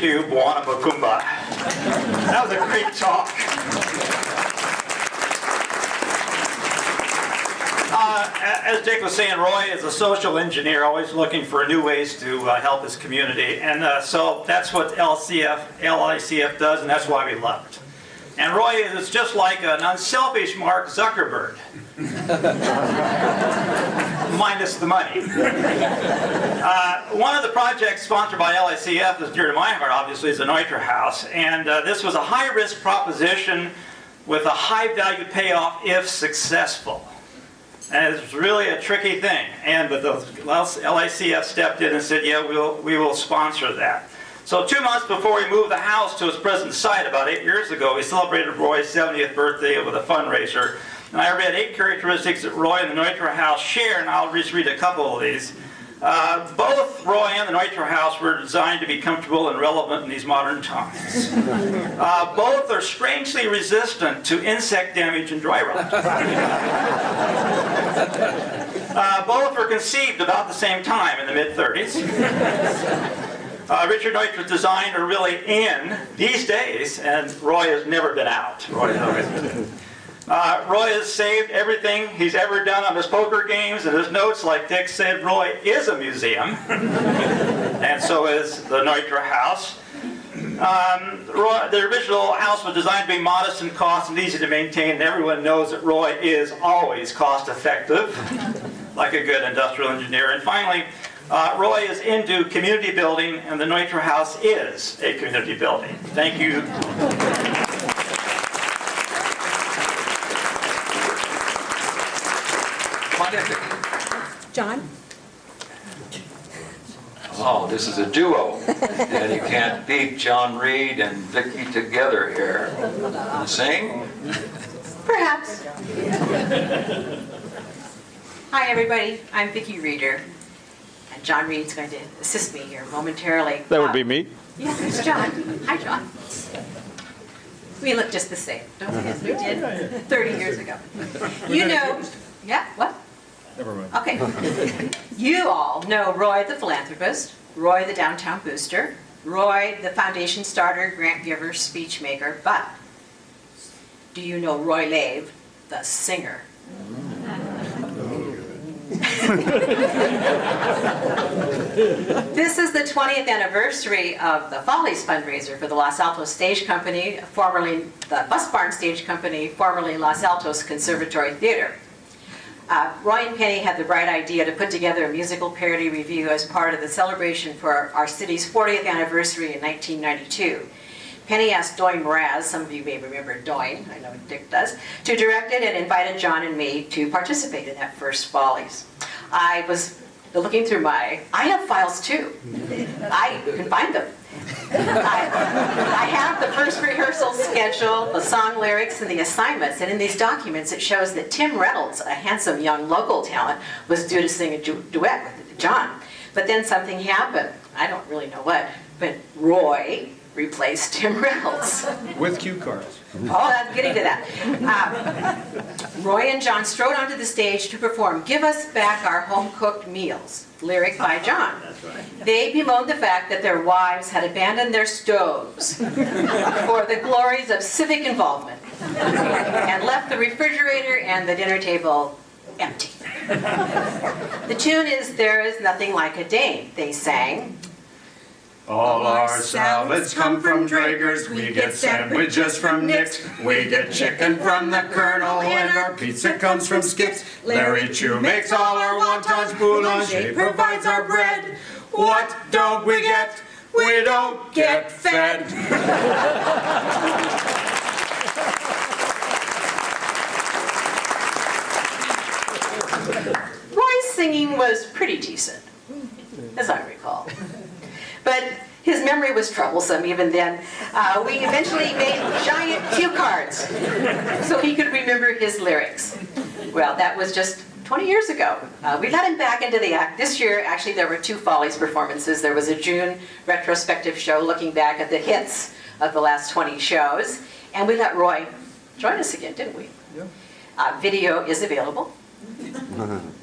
you, Bwana Makumba. That was a great talk. As Dick was saying, Roy is a social engineer, always looking for new ways to help his community. And so that's what LICF does, and that's why we love it. And Roy is just like an unselfish Mark Zuckerberg. Minus the money. One of the projects sponsored by LICF is dear to my heart, obviously, is the Neutra House. And this was a high-risk proposition with a high-value payoff if successful. And it's really a tricky thing. But the LICF stepped in and said, yeah, we will sponsor that. So 2 months before we moved the house to its present site, about 8 years ago, we celebrated Roy's 70th birthday with a fundraiser. And I read 8 characteristics that Roy and the Neutra House share, and I'll just read a couple of these. Both Roy and the Neutra House were designed to be comfortable and relevant in these modern times. Both are strangely resistant to insect damage and dry rot. Both were conceived about the same time in the mid-30s. Richard Neutra's design are really in these days, and Roy has never been out. Roy has saved everything he's ever done on his poker games, and his notes, like Dick said, Roy is a museum, and so is the Neutra House. The original house was designed to be modest in cost and easy to maintain, and everyone knows that Roy is always cost-effective, like a good industrial engineer. And finally, Roy is into community building, and the Neutra House is a community building. Thank you. John? Oh, this is a duo, and you can't beat John Reed and Vicki together here. You sing? Perhaps. Hi, everybody. I'm Vicki Reeder, and John Reed's going to assist me here momentarily. That would be me. Yeah, it's John. Hi, John. We look just the same, don't we, as we did 30 years ago. You know, yeah, what? Never mind. Okay. You all know Roy the philanthropist, Roy the downtown booster, Roy the foundation starter, grant giver, speech maker, but do you know Roy Lave, the singer? This is the 20th anniversary of the Follies fundraiser for the Los Altos Stage Company, formerly the Bus Barn Stage Company, formerly Los Altos Conservatory Theater. Roy and Penny had the bright idea to put together a musical parody review as part of the celebration for our city's 40th anniversary in 1992. Penny asked Doyne Mraz, some of you may remember Doyne, I know Dick does, to direct it and invited John and me to participate in that first Follies. I was looking through I have files too. I can find them. I have the first rehearsal schedule, the song lyrics, and the assignments. And in these documents, it shows that Tim Reynolds, a handsome young local talent, was due to sing a duet with John. But then something happened. I don't really know what, but Roy replaced Tim Reynolds. With cue cards. Oh, I'm getting to that. Roy and John strode onto the stage to perform "Give Us Back Our Home-Cooked Meals," lyric by John. That's right. They bemoaned the fact that their wives had abandoned their stoves for the glories of civic involvement and left the refrigerator and the dinner table empty. The tune is "There Is Nothing Like a Dame," they sang. All our salads come from Draeger's, we get sandwiches from Nick's, we get chicken from the Colonel, and our pizza comes from Skip's. Larry Chew makes all our wontons, Boulanger provides our bread. What don't we get? We don't get fed. Roy's singing was pretty decent, as I recall. But his memory was troublesome even then. We eventually made giant cue cards so he could remember his lyrics. Well, that was just 20 years ago. We got him back into the act. This year, actually, there were 2 Follies performances. There was a June retrospective show looking back at the hits of the last 20 shows. And we let Roy join us again, didn't we? Yeah. Video is available.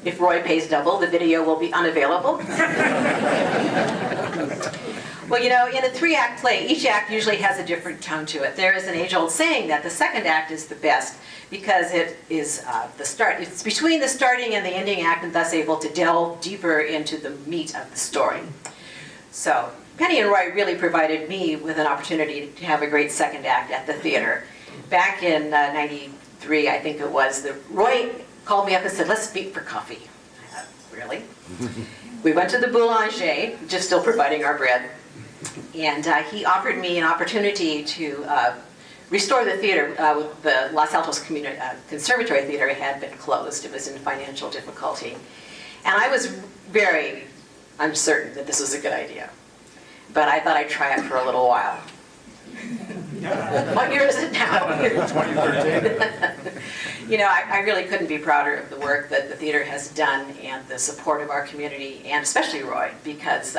If Roy pays double, the video will be unavailable. Well, you know, in a 3-act play, each act usually has a different tone to it. There is an age-old saying that the second act is the best because it is the start. It's between the starting and the ending act, and thus able to delve deeper into the meat of the story. So Penny and Roy really provided me with an opportunity to have a great second act at the theater. Back in '93, I think it was, Roy called me up and said, "Let's meet for coffee." I thought, really? We went to the Boulanger, just still providing our bread, and he offered me an opportunity to restore the theater. The Los Altos Conservatory Theater had been closed. It was in financial difficulty. And I was very uncertain that this was a good idea. But I thought I'd try it for a little while. What year is it now? 2013. You know, I really couldn't be prouder of the work that the theater has done and the support of our community, and especially Roy, because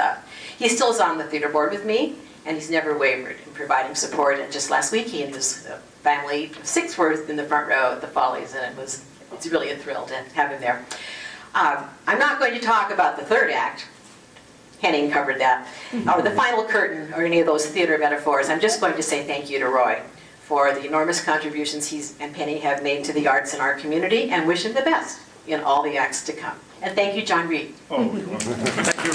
he still is on the theater board with me, and he's never wavered in providing support. And just last week, he and his family of 6 were in the front row at the Follies, and it's really a thrill to have him there. I'm not going to talk about the third act. Henning covered that, or the final curtain, or any of those theater metaphors. I'm just going to say thank you to Roy for the enormous contributions he and Penny have made to the arts in our community, and wish him the best in all the acts to come. And thank you, John Reed. Oh, you're welcome. Thank you.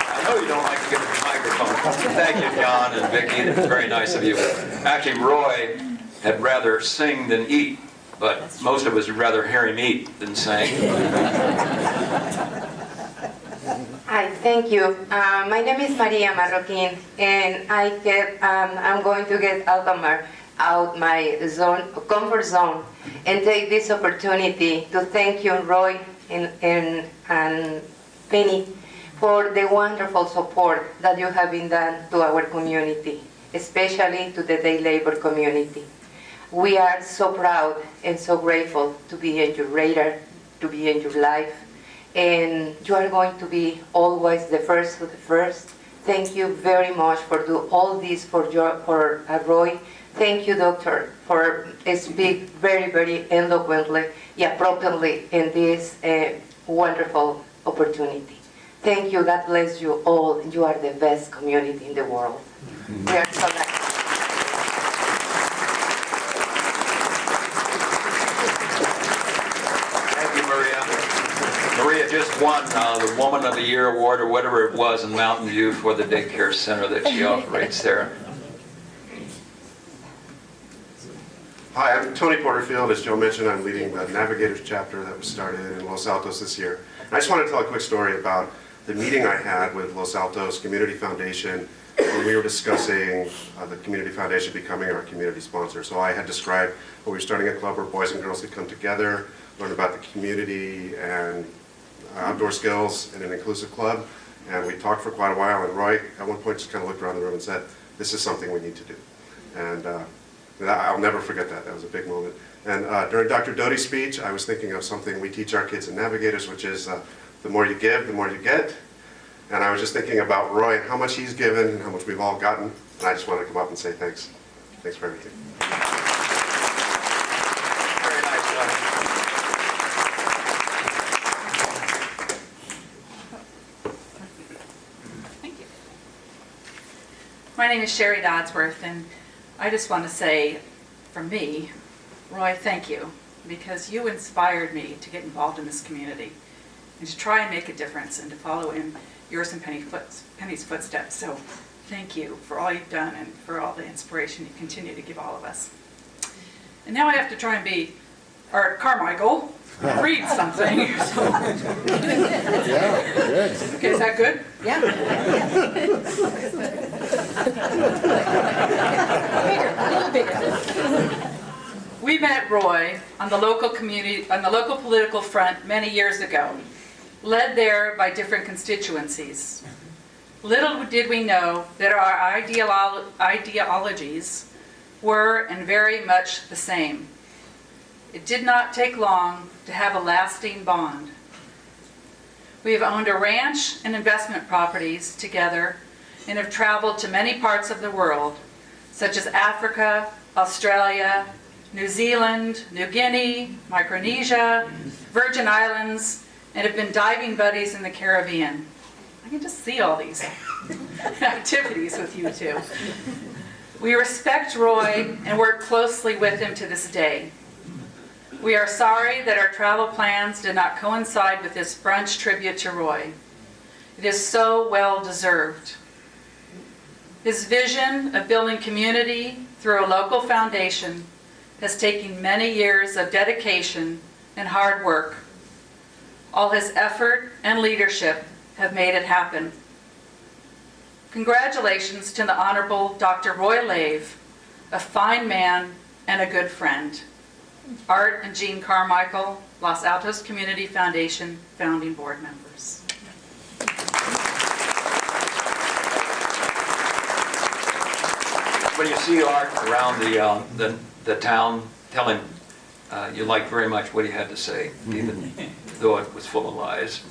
I know you don't like to get the microphone. Thank you, John and Vicki. It's very nice of you. Actually, Roy had rather sing than eat, but most of us would rather hear him eat than sing. Hi, thank you. My name is Maria Marroquin, and I'm going to get out my comfort zone, and take this opportunity to thank you, Roy and Penny, for the wonderful support that you have been done to our community, especially to the day labor community. We are so proud and so grateful to be in your radar, to be in your life, and you are going to be always the first of the first. Thank you very much for doing all this for Roy. Thank you, Doctor, for speaking very, very eloquently, appropriately in this wonderful opportunity. Thank you. God bless you all. You are the best community in the world. We are so lucky. Maria just won the Woman of the Year award, or whatever it was, in Mountain View for the daycare center that she operates there. Hi, I'm Tony Porterfield. As Joe mentioned, I'm leading the Navigators chapter that was started in Los Altos this year. And I just want to tell a quick story about the meeting I had with Los Altos Community Foundation when we were discussing the Community Foundation becoming our community sponsor. So I had described we were starting a club where boys and girls could come together, learn about the community and outdoor skills in an inclusive club. And we talked for quite a while, and Roy at one point just kind of looked around the room and said, "This is something we need to do." And I'll never forget that. That was a big moment. And during Dr. Doty's speech, I was thinking of something we teach our kids in Navigators, which is the more you give, the more you get. And I was just thinking about Roy and how much he's given and how much we've all gotten. And I just wanted to come up and say thanks. Thanks for everything. Very nice, John. Thank you. My name is Sherry Dodsworth, and I just want to say, from me, Roy, thank you, because you inspired me to get involved in this community and to try and make a difference and to follow in yours and Penny's footsteps. So thank you for all you've done and for all the inspiration you continue to give all of us. And now I have to try and be Art Carmichael and read something. Yeah, good. Okay, is that good? Yeah. We met Roy on the local political front many years ago, led there by different constituencies. Little did we know that our ideologies were and very much the same. It did not take long to have a lasting bond. We have owned a ranch and investment properties together and have traveled to many parts of the world, such as Africa, Australia, New Zealand, New Guinea, Micronesia, Virgin Islands, and have been diving buddies in the Caribbean. I can just see all these activities with you two. We respect Roy and work closely with him to this day. We are sorry that our travel plans did not coincide with this brunch tribute to Roy. It is so well deserved. His vision of building community through a local foundation has taken many years of dedication and hard work. All his effort and leadership have made it happen. Congratulations to the Honorable Dr. Roy Lave, a fine man and a good friend. Art and Jean Carmichael, Los Altos Community Foundation founding board members. When you see Art around the town, tell him you like very much what he had to say, even though it was full of lies.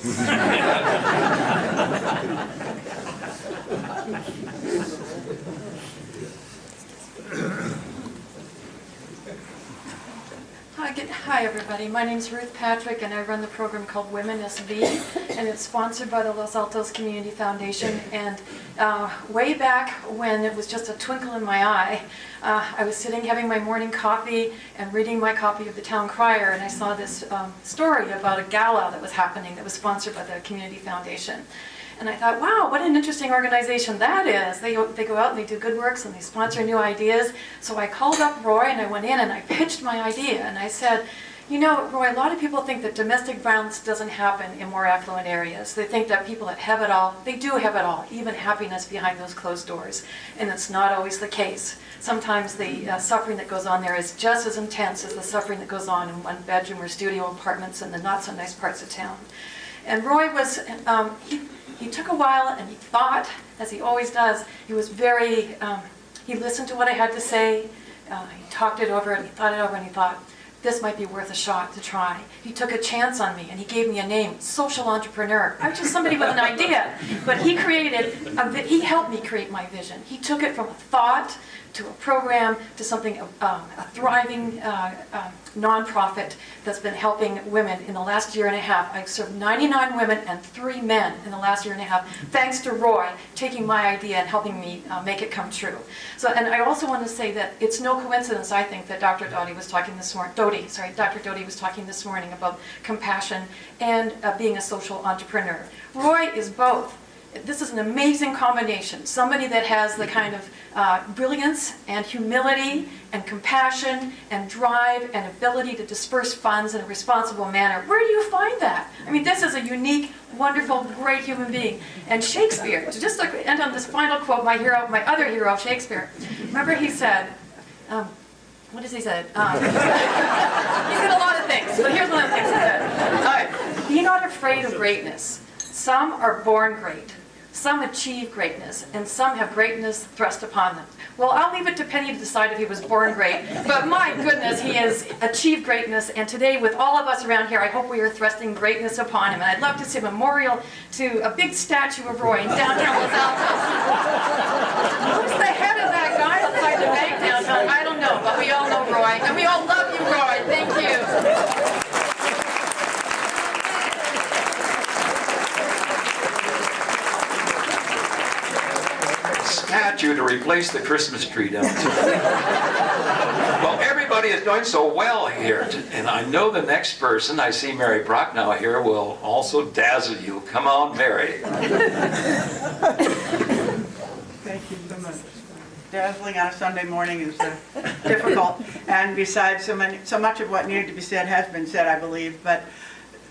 Hi everybody, my name is Ruth Patrick and I run the program called Women SV, and it's sponsored by the Los Altos Community Foundation. And way back when it was just a twinkle in my eye, I was sitting having my morning coffee and reading my copy of the Town Crier, and I saw this story about a gala that was happening that was sponsored by the Community Foundation. And I thought, wow, what an interesting organization that is. They go out and they do good works and they sponsor new ideas. So I called up Roy and I went in and I pitched my idea. And I said, you know, Roy, a lot of people think that domestic violence doesn't happen in more affluent areas. They think that people that have it all, they do have it all, even happiness behind those closed doors. And it's not always the case. Sometimes the suffering that goes on there is just as intense as the suffering that goes on in one-bedroom or studio apartments in the not-so-nice parts of town. And Roy was, he took a while and he thought, as he always does. He was very, he listened to what I had to say, he talked it over and he thought it over and he thought, this might be worth a shot to try. He took a chance on me and he gave me a name, social entrepreneur. I was just somebody with an idea, but he he helped me create my vision. He took it from a thought to a program to something, a thriving nonprofit that's been helping women in the last year and a half. I've served 99 women and 3 men in the last year and a half, thanks to Roy taking my idea and helping me make it come true. So, and I also want to say that it's no coincidence, I think, that Dr. Doty was talking this morning, Dr. Doty was talking this morning about compassion and being a social entrepreneur. Roy is both. This is an amazing combination. Somebody that has the kind of brilliance and humility and compassion and drive and ability to disperse funds in a responsible manner. Where do you find that? I mean, this is a unique, wonderful, great human being. And Shakespeare, to just end on this final quote, my other hero, Shakespeare. Remember he said, what does he say? He said a lot of things, but here's one of the things he said. All right. Be not afraid of greatness. Some are born great. Some achieve greatness, and some have greatness thrust upon them. Well, I'll leave it to Penny to decide if he was born great, but my goodness, he has achieved greatness, and today, with all of us around here, I hope we are thrusting greatness upon him, and I'd love to see a memorial to a big statue of Roy in downtown Los Altos. Who's the head of that guy outside the bank downtown? I don't know, but we all know Roy, and we all love you, Roy. Thank you. Statue to replace the Christmas tree downtown. Well, everybody is doing so well here, and I know the next person, I see Mary Prochnow here, will also dazzle you. Come on, Mary. Thank you so much. Dazzling on a Sunday morning is difficult, and besides, so much of what needed to be said has been said, I believe. But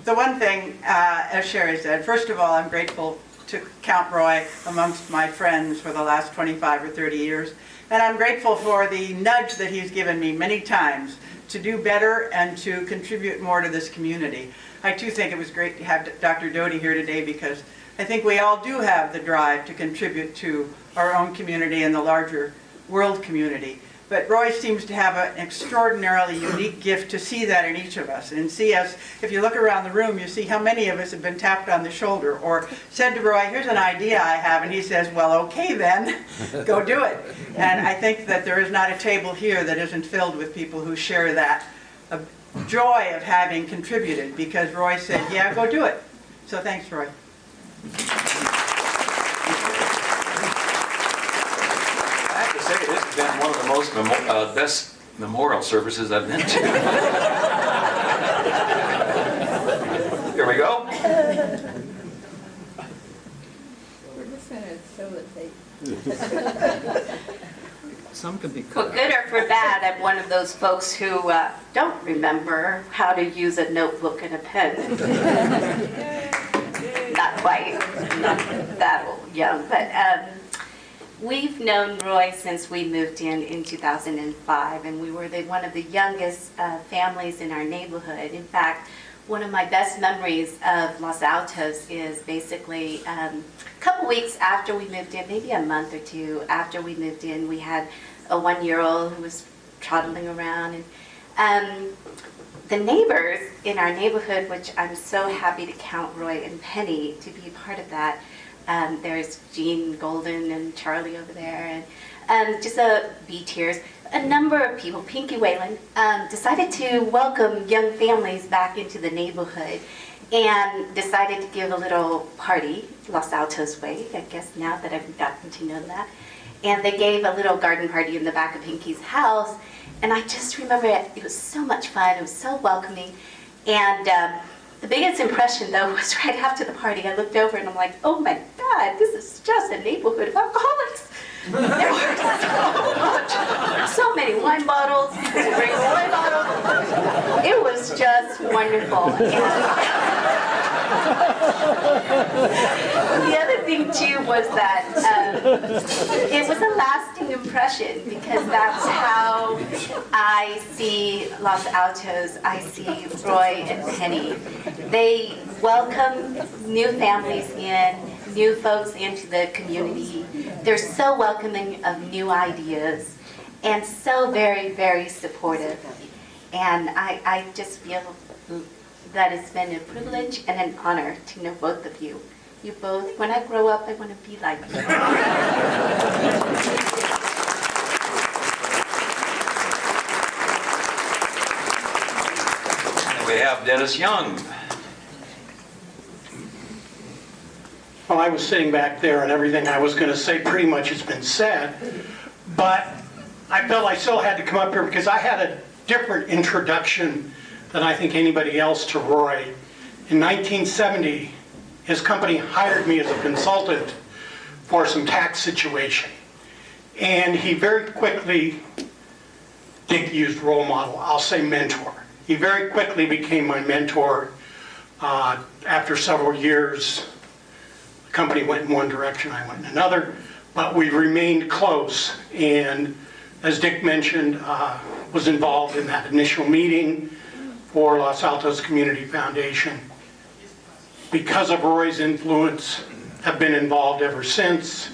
the one thing, as Sherry said, first of all, I'm grateful to count Roy amongst my friends for the last 25 or 30 years. And I'm grateful for the nudge that he's given me many times to do better and to contribute more to this community. I too think it was great to have Dr. Doty here today, because I think we all do have the drive to contribute to our own community and the larger world community. But Roy seems to have an extraordinarily unique gift to see that in each of us, and see us, if you look around the room, you see how many of us have been tapped on the shoulder or said to Roy, here's an idea I have, and he says, well, okay then, go do it. And I think that there is not a table here that isn't filled with people who share that joy of having contributed, because Roy said, yeah, go do it. So thanks, Roy. I have to say, this has been one of the most best memorial services I've been to. Here we go. We're just gonna show the tape. Some could be For cut good or for bad, I'm one of those folks who don't remember how to use a notebook and a pen. Not quite, not that young, but we've known Roy since we moved in 2005, and we were one of the youngest families in our neighborhood. In fact, one of my best memories of Los Altos is basically a couple weeks after we moved in, maybe a month or two after we moved in, we had a 1-year-old who was toddling around. And the neighbors in our neighborhood, which I'm so happy to count Roy and Penny to be part of that. There's Jean Golden and Charlie over there, and just B-tiers. A number of people, Pinky Whalen, decided to welcome young families back into the neighborhood and decided to give a little party, Los Altos way, I guess now that I've gotten to know that. And they gave a little garden party in the back of Pinky's house. And I just remember it was so much fun, it was so welcoming. And the biggest impression though was right after the party, I looked over and I'm like, oh my God, this is just a neighborhood of alcoholics. There were so many wine bottles, people would bring a wine bottle. It was just wonderful. The other thing too was that it was a lasting impression because that's how I see Los Altos, I see Roy and Penny. They welcome new families in, new folks into the community. They're so welcoming of new ideas and so very, very supportive. And I just feel that it's been a privilege and an honor to know both of you. You both, when I grow up, I want to be like you. And we have Dennis Young. Well, I was sitting back there and everything I was going to say pretty much has been said, but I felt I still had to come up here because I had a different introduction than I think anybody else to Roy. In 1970, his company hired me as a consultant for some tax situation. And he very quickly, Dick used role model, I'll say mentor. He very quickly became my mentor. After several years, the company went in one direction, I went in another, but we remained close. And as Dick mentioned, was involved in that initial meeting for Los Altos Community Foundation. Because of Roy's influence, have been involved ever since.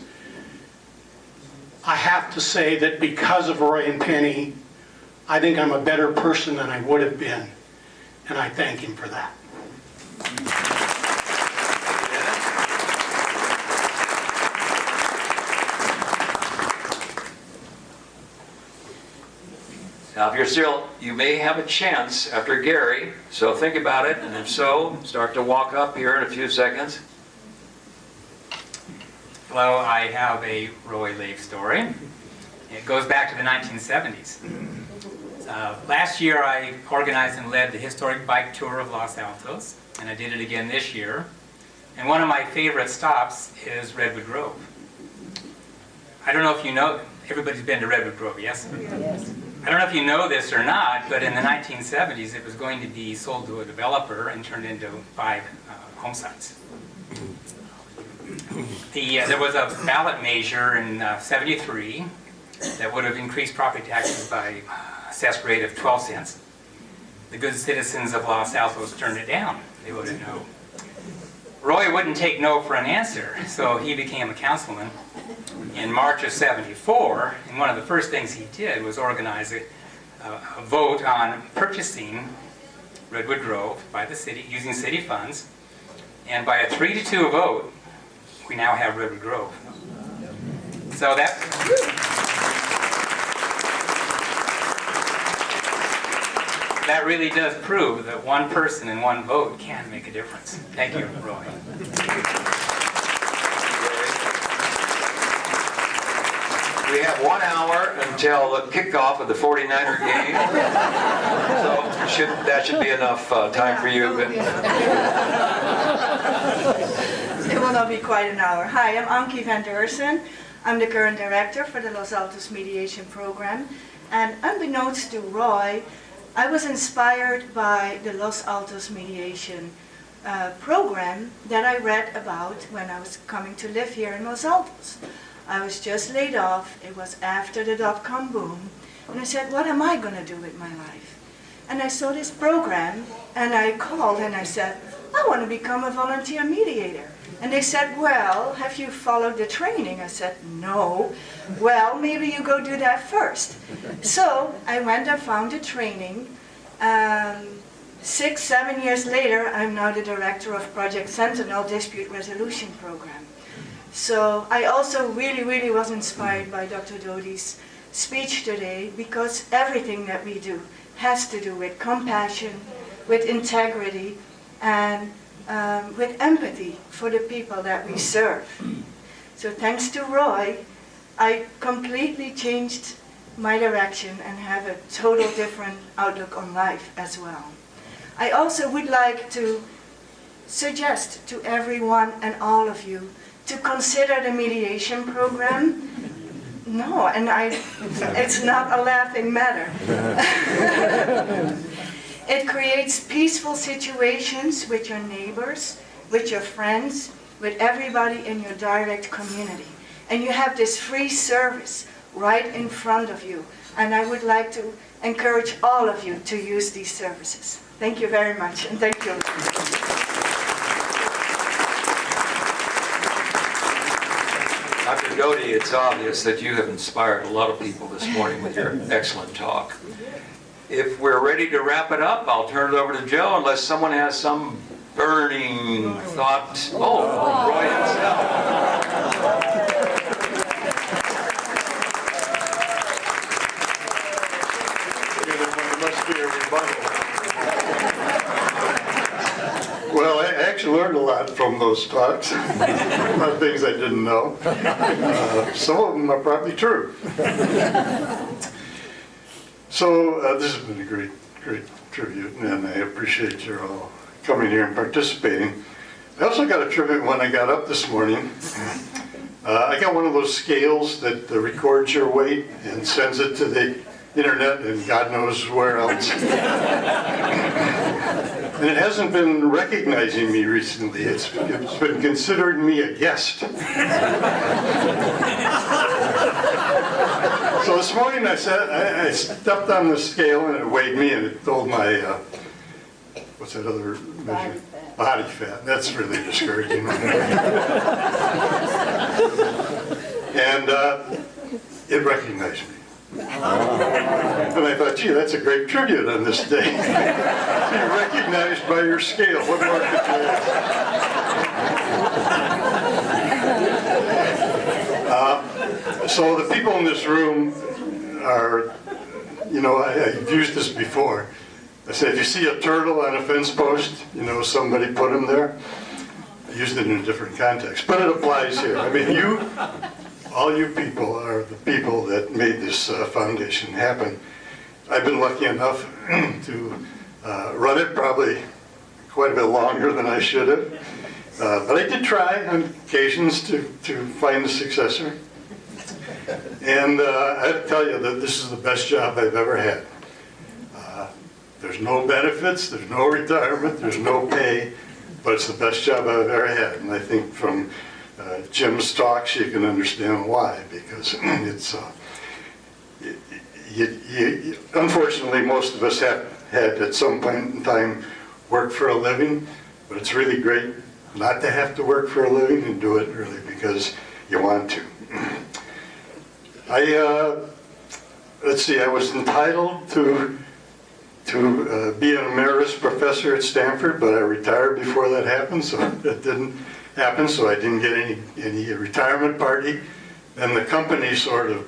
I have to say that because of Roy and Penny, I think I'm a better person than I would have been, and I thank him for that. Now, if you're still, you may have a chance after Gary, so think about it, and if so, start to walk up here in a few seconds. Hello, I have a Roy Lave story. It goes back to the 1970s. Last year I organized and led the historic bike tour of Los Altos, and I did it again this year. And one of my favorite stops is Redwood Grove. I don't know if you know, everybody's been to Redwood Grove, yes? Yes. I don't know if you know this or not, but in the 1970s it was going to be sold to a developer and turned into 5 home sites. There was a ballot measure in '73 that would have increased property taxes by assessed rate of 12 cents. The good citizens of Los Altos turned it down. They voted no. Roy wouldn't take no for an answer, so he became a councilman in March of '74, and one of the first things he did was organize a vote on purchasing Redwood Grove by the city, using city funds, and by a 3-2 vote, we now have Redwood Grove. So that really does prove that one person and one vote can make a difference. Thank you, Roy. We have 1 hour until the kickoff of the 49er game. So that should be enough time for you. It will not be quite an hour. Hi, I'm Ankie van Deursen. I'm the current director for the Los Altos Mediation Program. And unbeknownst to Roy, I was inspired by the Los Altos Mediation program that I read about when I was coming to live here in Los Altos. I was just laid off. It was after the dot-com boom. And I said, what am I going to do with my life? And I saw this program, and I called and I said, I want to become a volunteer mediator. And they said, well, have you followed the training? I said, no. Well, maybe you go do that first. So I went and found the training. 6, 7 years later, I'm now the director of Project Sentinel Dispute Resolution Program. So I also really was inspired by Dr. Doty's speech today, because everything that we do has to do with compassion, with integrity, and with empathy for the people that we serve. So thanks to Roy, I completely changed my direction and have a total different outlook on life as well. I also would like to suggest to everyone and all of you to consider the mediation program. No, and it's not a laughing matter. It creates peaceful situations with your neighbors, with your friends, with everybody in your direct community. And you have this free service right in front of you. And I would like to encourage all of you to use these services. Thank you very much, and thank you. Dr. Doty, it's obvious that you have inspired a lot of people this morning with your excellent talk. If we're ready to wrap it up, I'll turn it over to Joe, unless someone has some burning thought. Oh, Roy himself. There must be a rebuttal. Well, I actually learned a lot from those talks. A lot of things I didn't know. Some of them are probably true. So this has been a great tribute, and I appreciate you all coming here and participating. I also got a tribute when I got up this morning. I got one of those scales that records your weight and sends it to the internet and God knows where else. And it hasn't been recognizing me recently. It's been considering me a guest. So this morning I stepped on the scale and it weighed me and it told my, what's that other measure? Body fat. That's really discouraging. And it recognized me. And I thought, gee, that's a great tribute on this day. You're recognized by your scale. What more could you ask? So the people in this room are, you know, I've used this before. I say, if you see a turtle on a fence post, you know, somebody put him there. I used it in a different context, but it applies here. I mean, all you people are the people that made this foundation happen. I've been lucky enough to run it probably quite a bit longer than I should have. But I did try on occasions to find a successor. And I have to tell you that this is the best job I've ever had. There's no benefits, there's no retirement, there's no pay, but it's the best job I've ever had. And I think from Jim's talks, you can understand why, because it's, unfortunately, most of us have had at some point in time work for a living, but it's really great not to have to work for a living and do it really because you want to. Let's see, I was entitled to be an emeritus professor at Stanford, but I retired before that happened, so that didn't happen, so I didn't get any retirement party. Then the company sort of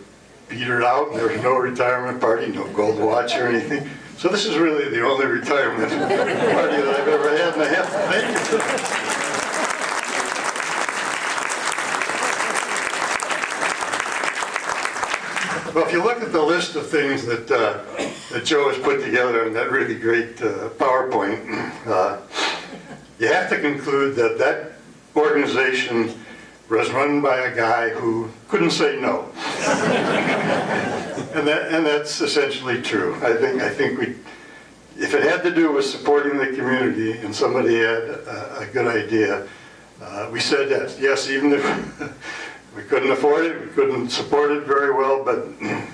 petered out, and there was no retirement party, no gold watch or anything. So this is really the only retirement party that I've ever had, and I have to thank you for that. Well, if you look at the list of things that Joe has put together in that really great PowerPoint, you have to conclude that that organization was run by a guy who couldn't say no. And that's essentially true. I think if it had to do with supporting the community and somebody had a good idea, we said yes. Yes, even if we couldn't afford it, we couldn't support it very well, but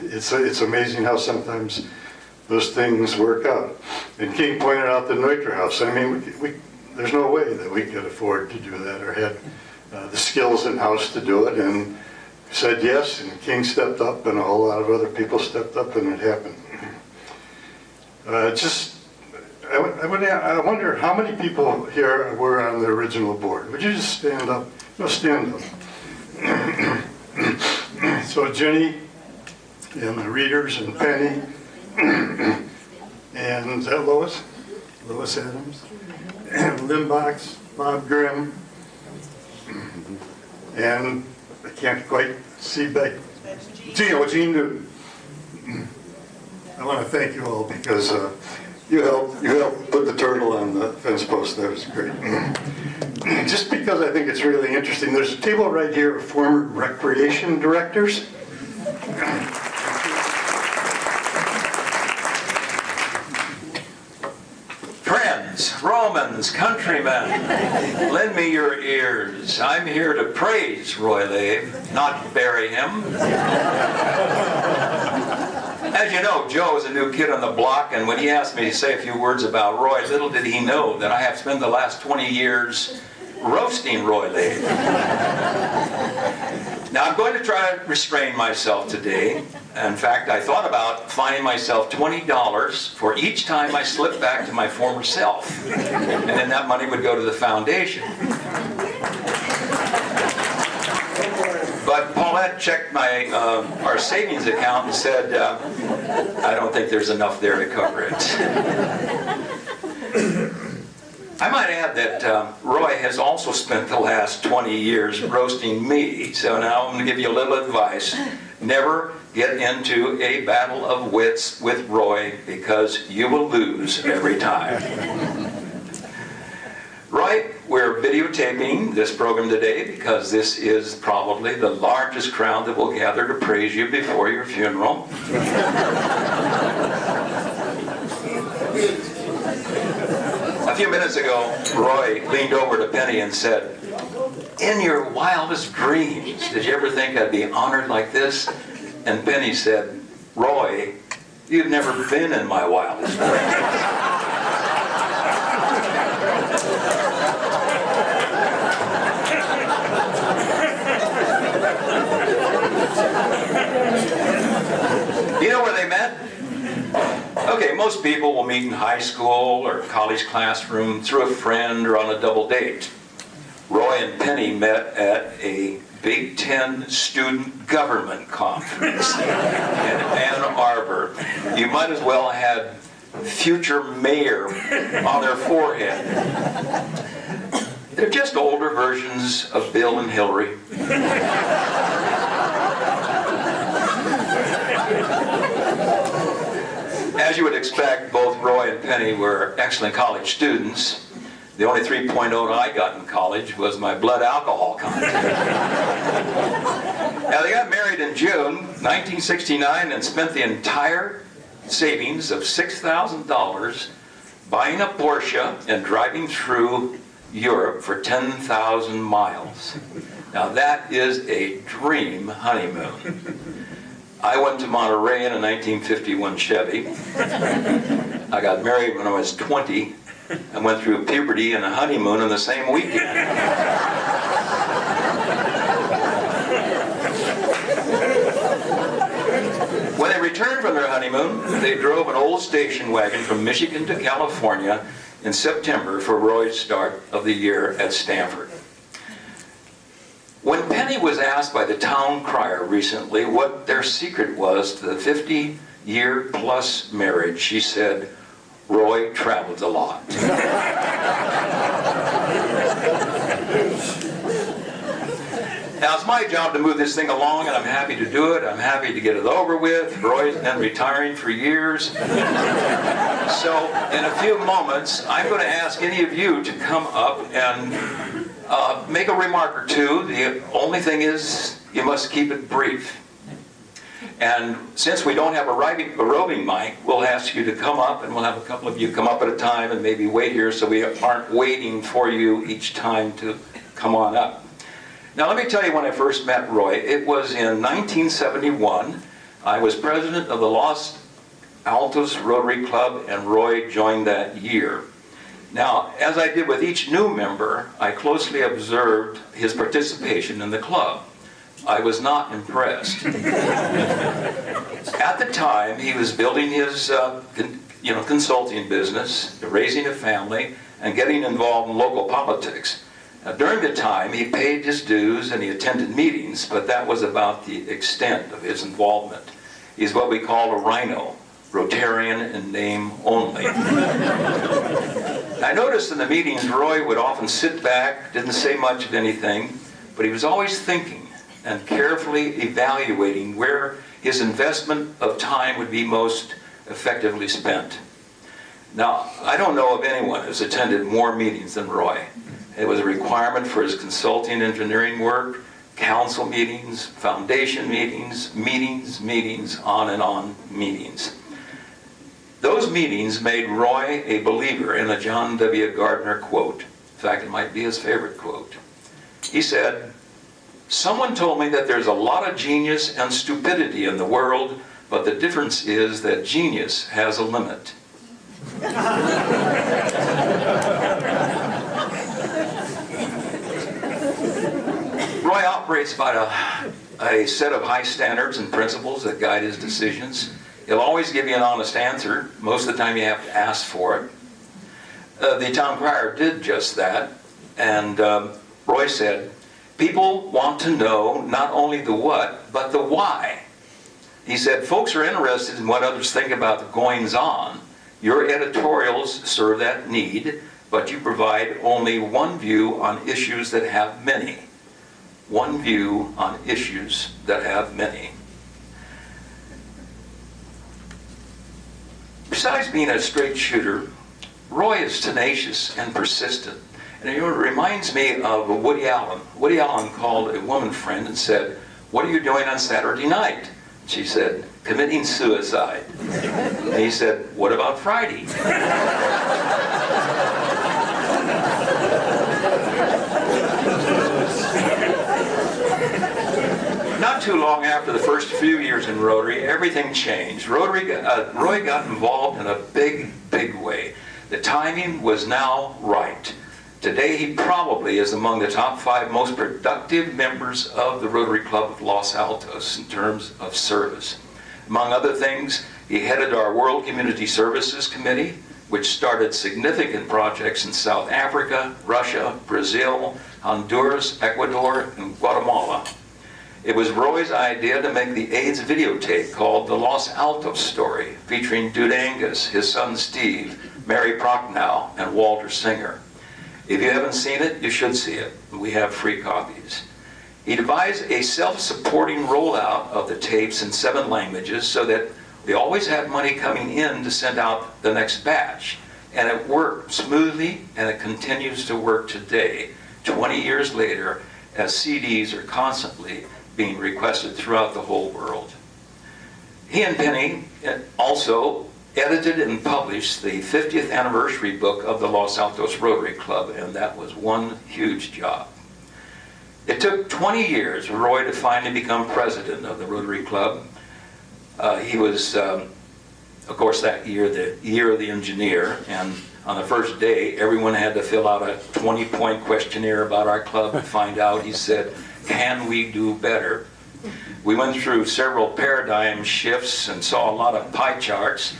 it's amazing how sometimes those things work out. And King pointed out the Neutra House. I mean, there's no way that we could afford to do that or had the skills in-house to do it, and said yes, and King stepped up, and a whole lot of other people stepped up, and it happened. I wonder how many people here were on the original board. Would you just stand up? No, stand up. So Jenny, and the Readers, and Penny, and is that Lois? Lois Adams, and Limbox, Bob Grimm, and I can't quite see back. Gene Newton. I want to thank you all because you helped put the turtle on the fence post. That was great. Just because I think it's really interesting. There's a table right here of former recreation directors. Friends, Romans, countrymen, lend me your ears. I'm here to praise Roy Lave, not bury him. As you know, Joe is a new kid on the block, and when he asked me to say a few words about Roy, little did he know that I have spent the last 20 years roasting Roy Lave. Now, I'm going to try to restrain myself today. In fact, I thought about fining myself $20 for each time I slipped back to my former self. And then that money would go to the foundation. But Paulette checked our savings account and said, I don't think there's enough there to cover it. I might add that Roy has also spent the last 20 years roasting me. So now I'm going to give you a little advice. Never get into a battle of wits with Roy because you will lose every time. Roy, we're videotaping this program today because this is probably the largest crowd that will gather to praise you before your funeral. A few minutes ago, Roy leaned over to Penny and said, "In your wildest dreams, did you ever think I'd be honored like this?" And Penny said, "Roy, you've never been in my wildest dreams." You know where they met? Okay, most people will meet in high school or college classroom through a friend or on a double date. Roy and Penny met at a Big Ten student government conference in Ann Arbor. You might as well have future mayor on their forehead. They're just older versions of Bill and Hillary. As you would expect, both Roy and Penny were excellent college students. The only 3.0 I got in college was my blood alcohol content. Now, they got married in June 1969 and spent the entire savings of $6,000 buying a Porsche and driving through Europe for 10,000 miles. Now, that is a dream honeymoon. I went to Monterey in a 1951 Chevy. I got married when I was 20 and went through puberty and a honeymoon in the same weekend. When they returned from their honeymoon, they drove an old station wagon from Michigan to California in September for Roy's start of the year at Stanford. When Penny was asked by the town crier recently what their secret was to the 50 year-plus marriage, she said, Roy traveled a lot. Now, it's my job to move this thing along, and I'm happy to do it. I'm happy to get it over with. Roy's been retiring for years. So, in a few moments, I'm going to ask any of you to come up and make a remark or two. The only thing is, you must keep it brief. And since we don't have a roving mic, we'll ask you to come up, and we'll have a couple of you come up at a time and maybe wait here so we aren't waiting for you each time to come on up. Now, let me tell you when I first met Roy. It was in 1971. I was president of the Los Altos Rotary Club, and Roy joined that year. Now, as I did with each new member, I closely observed his participation in the club. I was not impressed. At the time, he was building his consulting business, raising a family, and getting involved in local politics. Now, during the time, he paid his dues and he attended meetings, but that was about the extent of his involvement. He's what we call a rhino, Rotarian in name only. I noticed in the meetings, Roy would often sit back, didn't say much of anything, but he was always thinking and carefully evaluating where his investment of time would be most effectively spent. Now, I don't know of anyone who's attended more meetings than Roy. It was a requirement for his consulting engineering work, council meetings, foundation meetings, on and on meetings. Those meetings made Roy a believer in a John W. Gardner quote. In fact, it might be his favorite quote. He said, "Someone told me that there's a lot of genius and stupidity in the world, but the difference is that genius has a limit." Roy operates by a set of high standards and principles that guide his decisions. He'll always give you an honest answer. Most of the time you have to ask for it. The town crier did just that, and Roy said, "People want to know not only the what, but the why." He said, "Folks are interested in what others think about the goings-on. Your editorials serve that need, but you provide only one view on issues that have many." One view on issues that have many. Besides being a straight shooter, Roy is tenacious and persistent. And it reminds me of Woody Allen. Woody Allen called a woman friend and said, "What are you doing on Saturday night?" She said, "Committing suicide." And he said, "What about Friday?" Not too long after the first few years in Rotary, everything changed. Roy got involved in a big way. The timing was now right. Today he probably is among the top 5 most productive members of the Rotary Club of Los Altos in terms of service. Among other things, he headed our World Community Services Committee, which started significant projects in South Africa, Russia, Brazil, Honduras, Ecuador, and Guatemala. It was Roy's idea to make the AIDS videotape called The Los Altos Story, featuring Dude Angus, his son Steve, Mary Prochnow, and Walter Singer. If you haven't seen it, you should see it. We have free copies. He devised a self-supporting rollout of the tapes in 7 languages so that we always had money coming in to send out the next batch. And it worked smoothly, and it continues to work today, 20 years later, as CDs are constantly being requested throughout the whole world. He and Penny also edited and published the 50th anniversary book of the Los Altos Rotary Club, and that was one huge job. It took 20 years for Roy to finally become president of the Rotary Club. He was, of course, that year, the year of the engineer, and on the first day, everyone had to fill out a 20-point questionnaire about our club to find out. He said, "Can we do better?" We went through several paradigm shifts and saw a lot of pie charts,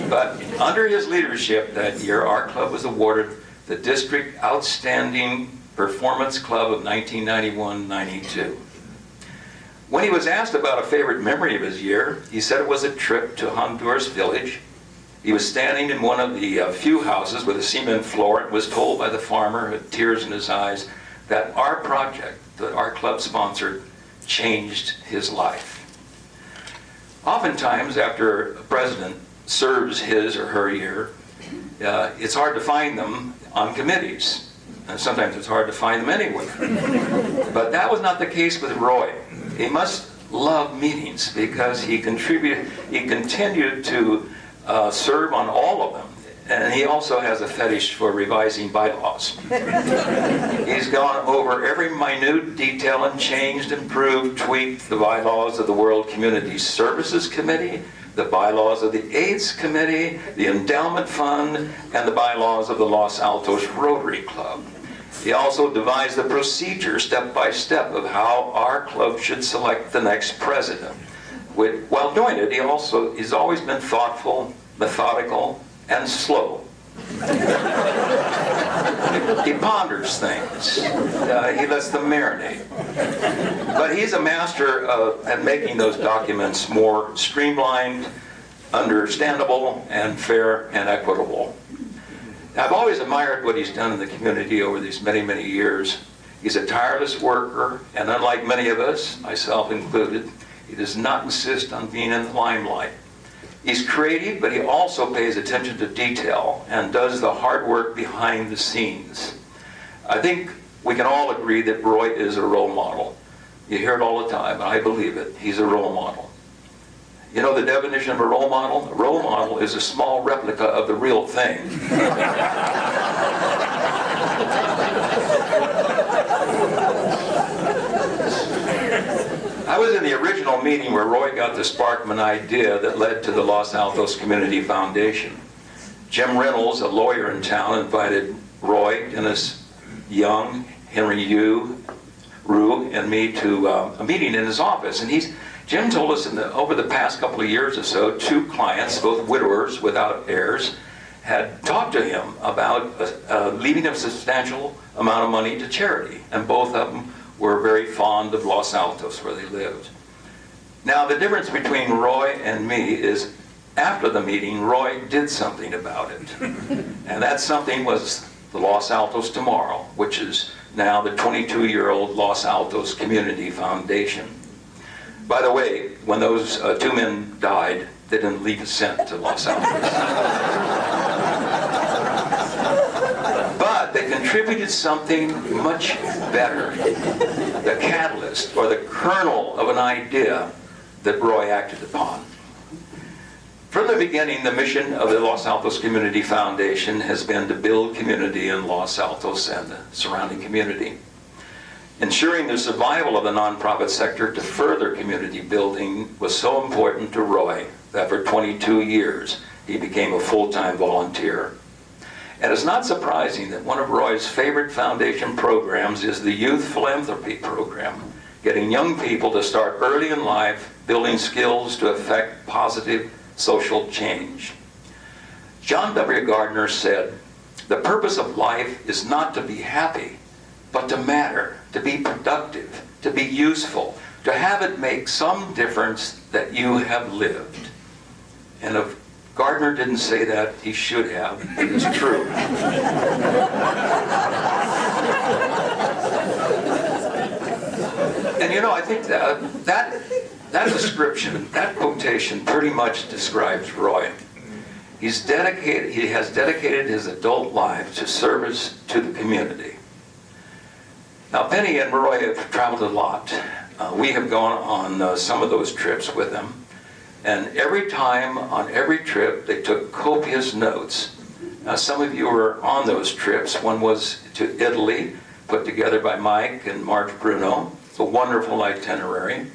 but under his leadership that year, our club was awarded the District Outstanding Performance Club of 1991-92. When he was asked about a favorite memory of his year, he said it was a trip to Honduras Village. He was standing in one of the few houses with a cement floor and was told by the farmer, with tears in his eyes, that our project, that our club sponsored, changed his life. Oftentimes, after a president serves his or her year, it's hard to find them on committees. And sometimes it's hard to find them anywhere. But that was not the case with Roy. He must love meetings because he continued to serve on all of them. And he also has a fetish for revising bylaws. He's gone over every minute detail and changed, improved, tweaked the bylaws of the World Community Services Committee, the bylaws of the AIDS Committee, the Endowment Fund, and the bylaws of the Los Altos Rotary Club. He also devised the procedure, step by step, of how our club should select the next president. While doing it, he's always been thoughtful, methodical, and slow. He ponders things. He lets them marinate. But he's a master at making those documents more streamlined, understandable, and fair and equitable. I've always admired what he's done in the community over these many, many years. He's a tireless worker, and unlike many of us, myself included, he does not insist on being in the limelight. He's creative, but he also pays attention to detail and does the hard work behind the scenes. I think we can all agree that Roy is a role model. You hear it all the time, and I believe it. He's a role model. You know the definition of a role model? A role model is a small replica of the real thing. I was in the original meeting where Roy got to spark an idea that led to the Los Altos Community Foundation. Jim Reynolds, a lawyer in town, invited Roy, Dennis Young, Henry Rue, and me to a meeting in his office. And Jim told us over the past couple of years or so, 2 clients, both widowers without heirs, had talked to him about leaving a substantial amount of money to charity. And both of them were very fond of Los Altos, where they lived. Now, the difference between Roy and me is after the meeting, Roy did something about it. And that something was the Los Altos Tomorrow, which is now the 22-year-old Los Altos Community Foundation. By the way, when those 2 men died, they didn't leave a cent to Los Altos. But they contributed something much better, the catalyst or the kernel of an idea that Roy acted upon. From the beginning, the mission of the Los Altos Community Foundation has been to build community in Los Altos and the surrounding community. Ensuring the survival of the nonprofit sector to further community building was so important to Roy that for 22 years he became a full-time volunteer. And it's not surprising that one of Roy's favorite foundation programs is the Youth Philanthropy Program, getting young people to start early in life, building skills to affect positive social change. John W. Gardner said, "The purpose of life is not to be happy, but to matter, to be productive, to be useful, to have it make some difference that you have lived." And if Gardner didn't say that, he should have. It is true. And you know, I think that description, that quotation pretty much describes Roy. He has dedicated his adult life to service to the community. Now, Penny and Roy have traveled a lot. We have gone on some of those trips with them. And every time, on every trip, they took copious notes. Now, some of you were on those trips. One was to Italy, put together by Mike and Marge Bruno. It's a wonderful itinerary.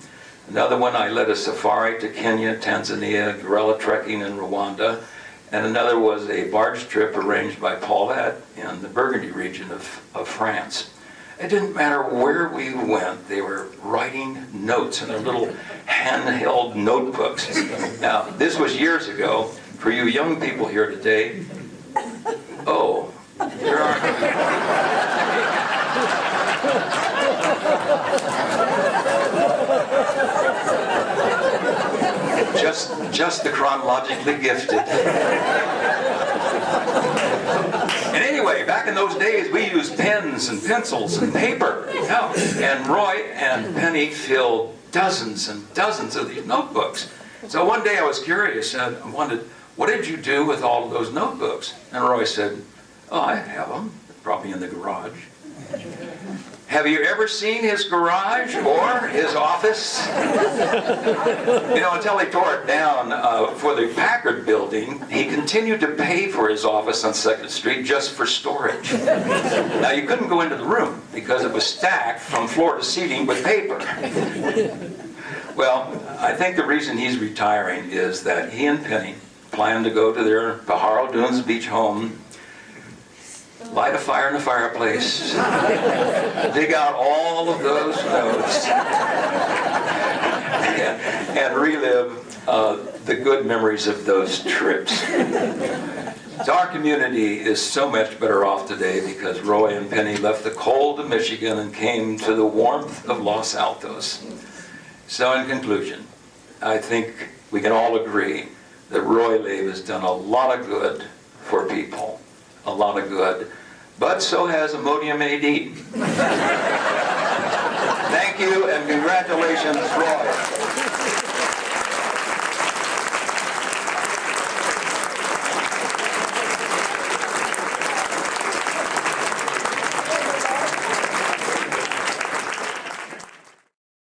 Another one, I led a safari to Kenya, Tanzania, gorilla trekking in Rwanda. And another was a barge trip arranged by Paulette in the Burgundy region of France. It didn't matter where we went, they were writing notes in their little handheld notebooks. Now, this was years ago. For you young people here today, oh, there aren't. just the chronologically gifted. And anyway, back in those days, we used pens and pencils and paper. Yeah. And Roy and Penny filled dozens and dozens of these notebooks. So one day I was curious and I wondered, what did you do with all of those notebooks? And Roy said, oh, I have them, probably in the garage. Have you ever seen his garage or his office? You know, until he tore it down for the Packard building, he continued to pay for his office on 2nd Street just for storage. Now, you couldn't go into the room because it was stacked from floor to ceiling with paper. Well, I think the reason he's retiring is that he and Penny plan to go to their Pajaro Dunes Beach home, light a fire in the fireplace, dig out all of those notes, and relive the good memories of those trips. So our community is so much better off today because Roy and Penny left the cold of Michigan and came to the warmth of Los Altos. So in conclusion, I think we can all agree that Roy Lave has done a lot of good for people, a lot of good. But so has Ammonium AD. Thank you and congratulations, Roy.